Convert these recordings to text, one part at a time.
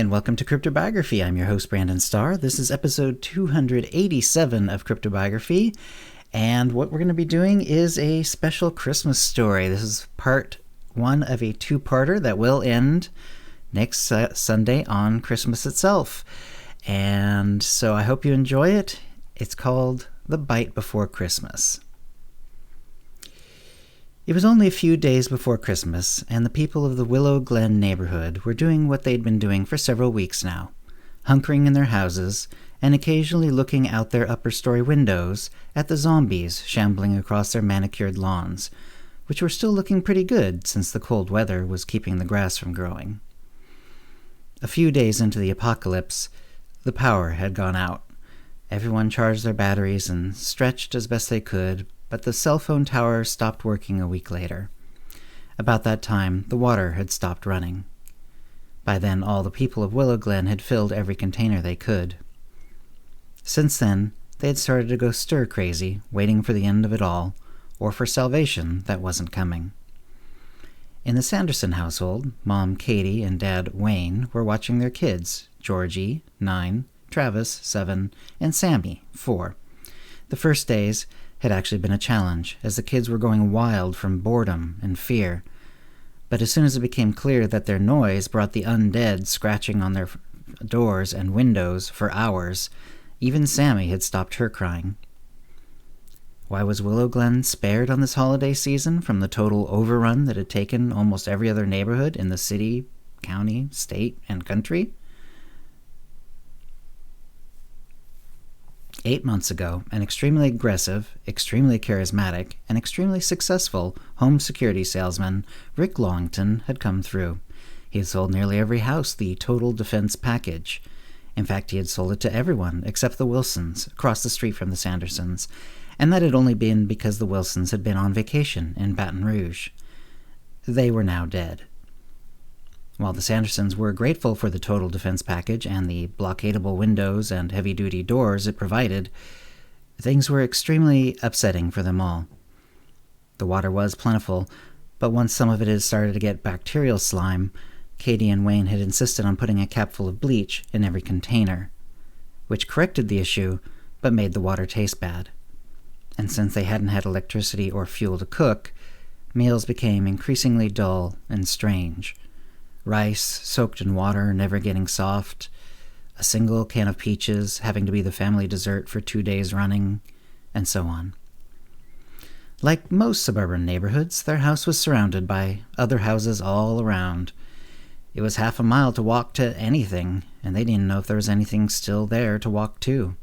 and welcome to CryptoBiography. I'm your host, Brandon Starr. This is episode 287 of CryptoBiography, and what we're going to be doing is a special Christmas story. This is part one of a two-parter that will end next Sunday on Christmas itself. And so I hope you enjoy it. It's called The Bite Before Christmas. It was only a few days before Christmas, and the people of the Willow Glen neighborhood were doing what they'd been doing for several weeks now, hunkering in their houses and occasionally looking out their upper-story windows at the zombies shambling across their manicured lawns, which were still looking pretty good since the cold weather was keeping the grass from growing. A few days into the apocalypse, the power had gone out. Everyone charged their batteries and stretched as best they could, but the cell phone tower stopped working a week later. About that time, the water had stopped running. By then, all the people of Willow Glen had filled every container they could. Since then, they had started to go stir-crazy, waiting for the end of it all, or for salvation that wasn't coming. In the Sanderson household, Mom Katie and Dad Wayne were watching their kids, Georgie, 9, Travis, 7, and Sammy, 4. The first days had actually been a challenge, as the kids were going wild from boredom and fear. But as soon as it became clear that their noise brought the undead scratching on their doors and windows for hours, even Sammy had stopped her crying. Why was Willow Glen spared on this holiday season from the total overrun that had taken almost every other neighborhood in the city, county, state, and country? 8 months ago, an extremely aggressive, extremely charismatic, and extremely successful home security salesman, Rick Longton, had come through. He had sold nearly every house the Total Defense package. In fact, he had sold it to everyone except the Wilsons, across the street from the Sandersons, and that had only been because the Wilsons had been on vacation in Baton Rouge. They were now dead. While the Sandersons were grateful for the Total Defense package and the blockadable windows and heavy-duty doors it provided, things were extremely upsetting for them all. The water was plentiful, but once some of it had started to get bacterial slime, Katie and Wayne had insisted on putting a capful of bleach in every container, which corrected the issue but made the water taste bad. And since they hadn't had electricity or fuel to cook, meals became increasingly dull and strange. Rice soaked in water, never getting soft, a single can of peaches having to be the family dessert for 2 days running, and so on. Like most suburban neighborhoods, their house was surrounded by other houses all around. It was half a mile to walk to anything, and they didn't know if there was anything still there to walk to.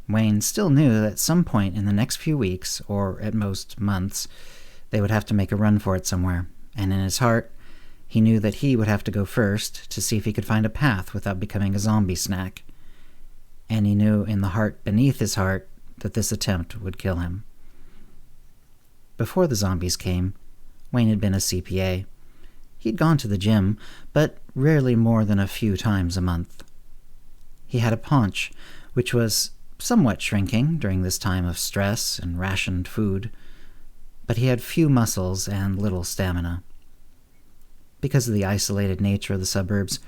Wayne still knew that at some point in the next few weeks, or at most months, they would have to make a run for it somewhere, and in his heart, he knew that he would have to go first to see if he could find a path without becoming a zombie snack. And he knew in the heart beneath his heart that this attempt would kill him. Before the zombies came, Wayne had been a CPA. He'd gone to the gym, but rarely more than a few times a month. He had a paunch, which was somewhat shrinking during this time of stress and rationed food, but he had few muscles and little stamina. Because of the isolated nature of the suburbs,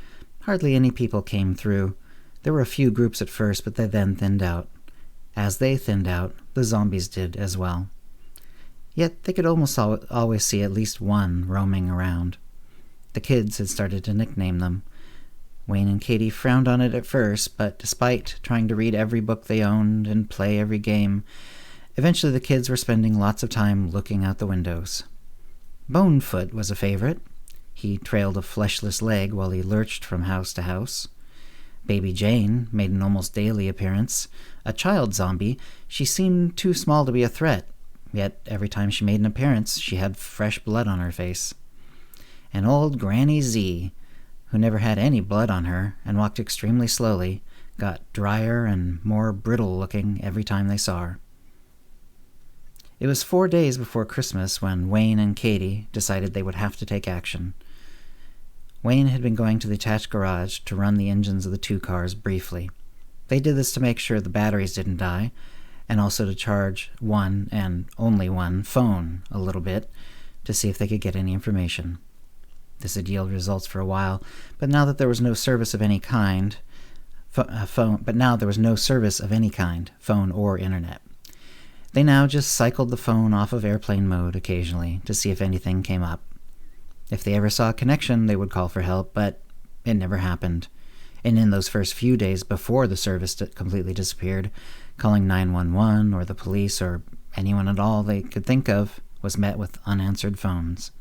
hardly any people came through. There were a few groups at first, but they then thinned out. As they thinned out, the zombies did as well. Yet they could almost always see at least one roaming around. The kids had started to nickname them. Wayne and Katie frowned on it at first, but despite trying to read every book they owned and play every game, eventually the kids were spending lots of time looking out the windows. Bonefoot was a favorite. He trailed a fleshless leg while he lurched from house to house. Baby Jane made an almost daily appearance. A child zombie, she seemed too small to be a threat, yet every time she made an appearance, she had fresh blood on her face. And old Granny Z, who never had any blood on her and walked extremely slowly, got drier and more brittle-looking every time they saw her. It was 4 days before Christmas when Wayne and Katie decided they would have to take action. Wayne had been going to the attached garage to run the engines of the 2 cars briefly. They did this to make sure the batteries didn't die, and also to charge one, and only one, phone a little bit to see if they could get any information. This had yielded results for a while, but now there was no service of any kind, phone or internet. They now just cycled the phone off of airplane mode occasionally to see if anything came up. If they ever saw a connection, they would call for help, but it never happened. And in those first few days before the service completely disappeared, calling 911 or the police or anyone at all they could think of was met with unanswered phones.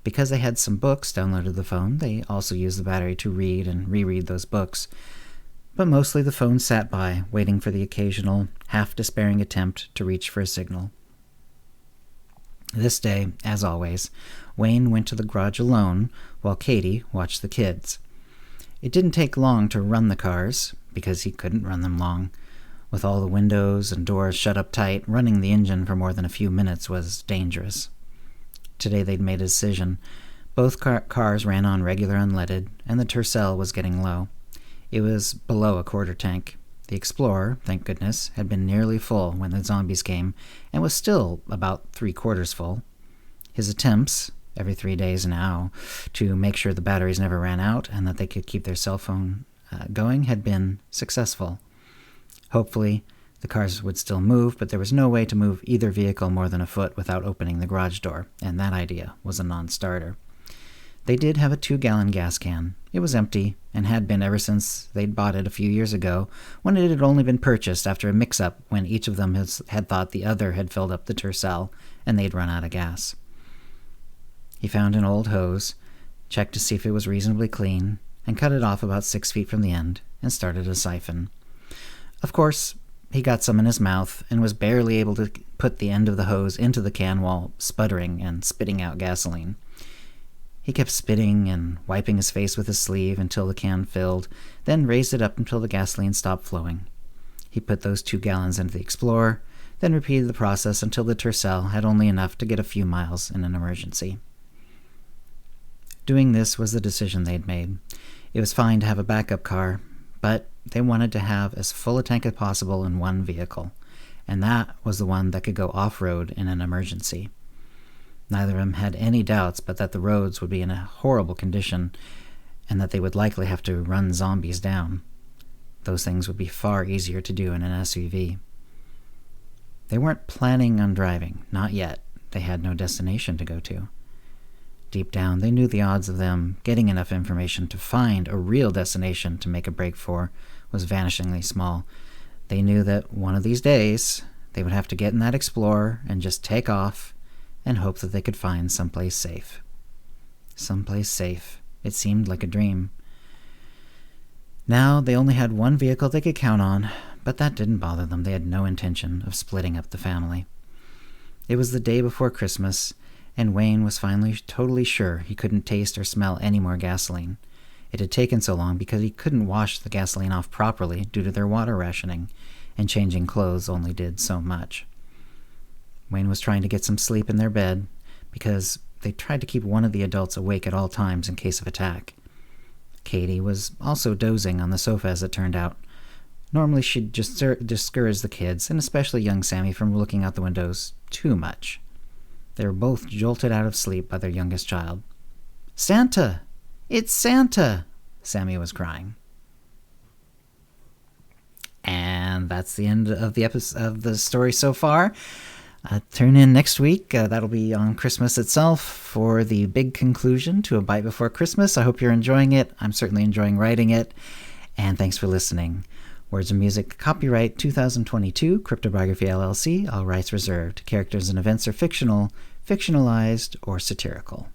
Because they had some books downloaded to the phone, they also used the battery to read and reread those books. But mostly the phone sat by, waiting for the occasional, half-despairing attempt to reach for a signal. This day, as always, Wayne went to the garage alone while Katie watched the kids. It didn't take long to run the cars, because he couldn't run them long. With all the windows and doors shut up tight, running the engine for more than a few minutes was dangerous. Today they'd made a decision. Both cars ran on regular unleaded, and the Tercel was getting low. It was below a quarter tank. The Explorer, thank goodness, had been nearly full when the zombies came, and was still about 3/4 full. His attempts, every 3 days now, to make sure the batteries never ran out and that they could keep their cell phone going had been successful. Hopefully, the cars would still move, but there was no way to move either vehicle more than a foot without opening the garage door, and that idea was a non-starter. They did have a 2-gallon gas can. It was empty, and had been ever since they'd bought it a few years ago, when it had only been purchased after a mix-up when each of them had thought the other had filled up the Tercel, and they'd run out of gas. He found an old hose, checked to see if it was reasonably clean, and cut it off about 6 feet from the end, and started a siphon. Of course, he got some in his mouth, and was barely able to put the end of the hose into the can while sputtering and spitting out gasoline. He kept spitting and wiping his face with his sleeve until the can filled, then raised it up until the gasoline stopped flowing. He put those 2 gallons into the Explorer, then repeated the process until the Tercel had only enough to get a few miles in an emergency. Doing this was the decision they'd made. It was fine to have a backup car, but they wanted to have as full a tank as possible in one vehicle, and that was the one that could go off-road in an emergency. Neither of them had any doubts but that the roads would be in a horrible condition, and that they would likely have to run zombies down. Those things would be far easier to do in an SUV. They weren't planning on driving, not yet. They had no destination to go to. Deep down, they knew the odds of them getting enough information to find a real destination to make a break for was vanishingly small. They knew that one of these days, they would have to get in that Explorer and just take off and hope that they could find someplace safe. Someplace safe. It seemed like a dream. Now they only had one vehicle they could count on, but that didn't bother them. They had no intention of splitting up the family. It was the day before Christmas, and Wayne was finally totally sure he couldn't taste or smell any more gasoline. It had taken so long because he couldn't wash the gasoline off properly due to their water rationing, and changing clothes only did so much. Wayne was trying to get some sleep in their bed because they tried to keep one of the adults awake at all times in case of attack. Katie was also dozing on the sofa as it turned out. Normally she'd just discourage the kids, and especially young Sammy, from looking out the windows too much. They were both jolted out of sleep by their youngest child. "Santa! It's Santa!" Sammy was crying. And that's the end of the episode of the story so far. Tune in next week. That'll be on Christmas itself for the big conclusion to A Bite Before Christmas. I hope you're enjoying it. I'm certainly enjoying writing it. And thanks for listening. Words and music, copyright 2022, CryptoBiography LLC, all rights reserved. Characters and events are fictional, fictionalized, or satirical.